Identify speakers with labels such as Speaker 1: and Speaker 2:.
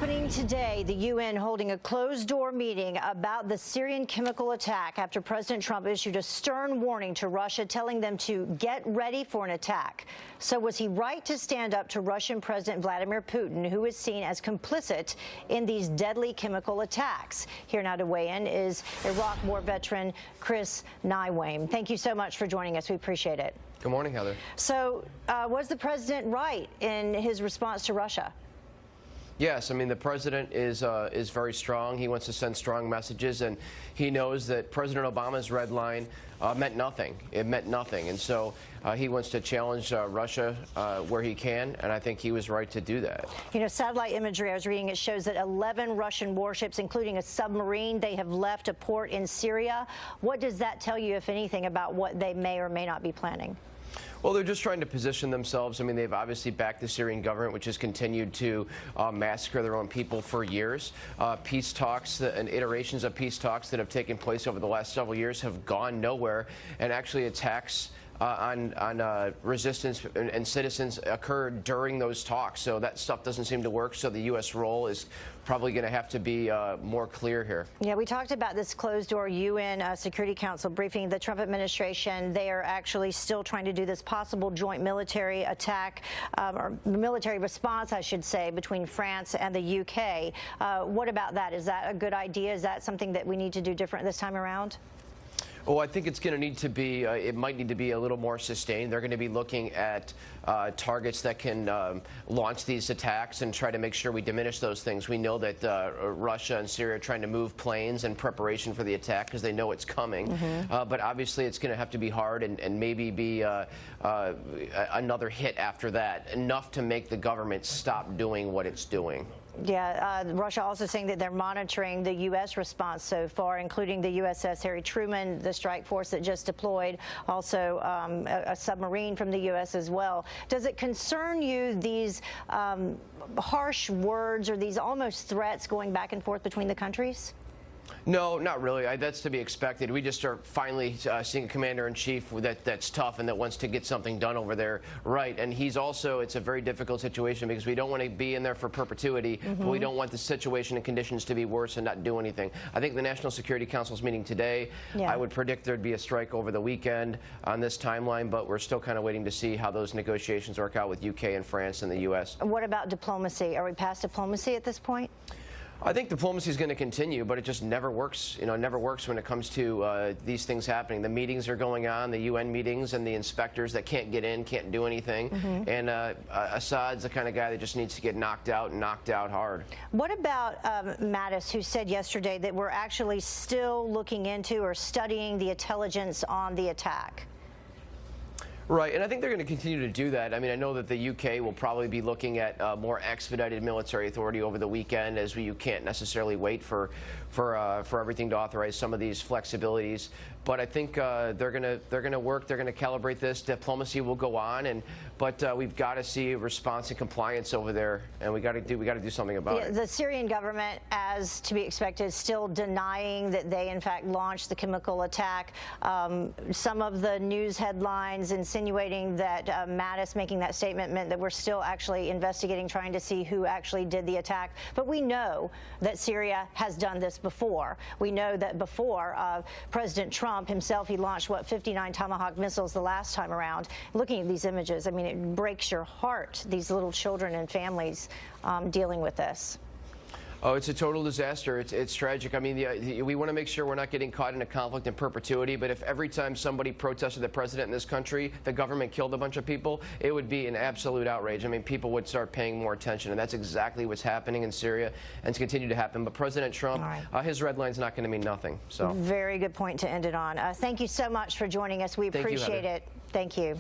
Speaker 1: happening today. The UN holding a closed-door meeting about the Syrian chemical attack after President Trump issued a stern warning to Russia, telling them to get ready for an attack. So was he right to stand up to Russian President Vladimir Putin, who is seen as complicit in these deadly chemical attacks? Here now to weigh in is Iraq War veteran Chris Neiweem. Thank you so much for joining us. We appreciate it.
Speaker 2: Good morning, Heather.
Speaker 1: So was the president right in his response to Russia?
Speaker 2: Yes, I mean, the president is very strong. He wants to send strong messages, and he knows that President Obama's red line meant nothing. It meant nothing, and so he wants to challenge Russia where he can, and I think he was right to do that.
Speaker 1: You know, satellite imagery I was reading, it shows that 11 Russian warships, including a submarine, they have left a port in Syria. What does that tell you, if anything, about what they may or may not be planning?
Speaker 2: Well, they're just trying to position themselves. I mean, they've obviously backed the Syrian government, which has continued to massacre their own people for years. Peace talks and iterations of peace talks that have taken place over the last several years have gone nowhere, and actually attacks on resistance and citizens occurred during those talks. So that stuff doesn't seem to work. So the U.S. role is probably going to have to be more clear here.
Speaker 1: Yeah, we talked about this closed-door UN Security Council briefing. The Trump administration, they are actually still trying to do this possible joint military attack, or military response, I should say, between France and the U.K. What about that? Is that a good idea? Is that something that we need to do different this time around?
Speaker 2: Well, I think it's going to need to be, it might need to be a little more sustained. They're going to be looking at targets that can launch these attacks and try to make sure we diminish those things. We know that Russia and Syria are trying to move planes in preparation for the attack because they know it's coming. But obviously it's going to have to be hard and maybe be another hit after that, enough to make the government stop doing what it's doing.
Speaker 1: Yeah, Russia also saying that they're monitoring the U.S. response so far, including the USS Harry Truman, the strike force that just deployed, also a submarine from the U.S. as well. Does it concern you, these harsh words or these almost threats going back and forth between the countries?
Speaker 2: No, not really. That's to be expected. We just are finally seeing a commander-in-chief that's tough and that wants to get something done over there right. And he's also, it's a very difficult situation because we don't want to be in there for perpetuity, but we don't want the situation and conditions to be worse and not do anything. I think the National Security Council's meeting today. Yeah. I would predict there'd be a strike over the weekend on this timeline, but we're still kind of waiting to see how those negotiations work out with UK and France and the U.S.
Speaker 1: What about diplomacy? Are we past diplomacy at this point?
Speaker 2: I think diplomacy is going to continue, but it just never works. You know, it never works when it comes to these things happening. The meetings are going on, the UN meetings, and the inspectors that can't get in, can't do anything. And Assad's the kind of guy that just needs to get knocked out and knocked out hard.
Speaker 1: What about Mattis, who said yesterday that we're actually still looking into or studying the intelligence on the attack?
Speaker 2: Right, and I think they're going to continue to do that. I mean, I know that the UK will probably be looking at more expedited military authority over the weekend, as you can't necessarily wait for everything to authorize some of these flexibilities. But I think they're going to work. They're going to calibrate this. Diplomacy will go on, but we've got to see response and compliance over there, and we got to do something about it.
Speaker 1: The Syrian government, as to be expected, is still denying that they in fact launched the chemical attack. Some of the news headlines insinuating that Mattis making that statement meant that we're still actually investigating, trying to see who actually did the attack. But we know that Syria has done this before. We know that before President Trump himself, he launched, what, 59 Tomahawk missiles the last time around. Looking at these images, I mean, it breaks your heart, these little children and families dealing with this.
Speaker 2: Oh, it's a total disaster. It's tragic. I mean, we want to make sure we're not getting caught in a conflict in perpetuity, but if every time somebody protested the president in this country, the government killed a bunch of people, it would be an absolute outrage. I mean, people would start paying more attention, and that's exactly what's happening in Syria, and it's continued to happen. But President Trump, his red line's not going to mean nothing. So,
Speaker 1: very good point to end it on. Thank you so much for joining us. We appreciate it. Thank you.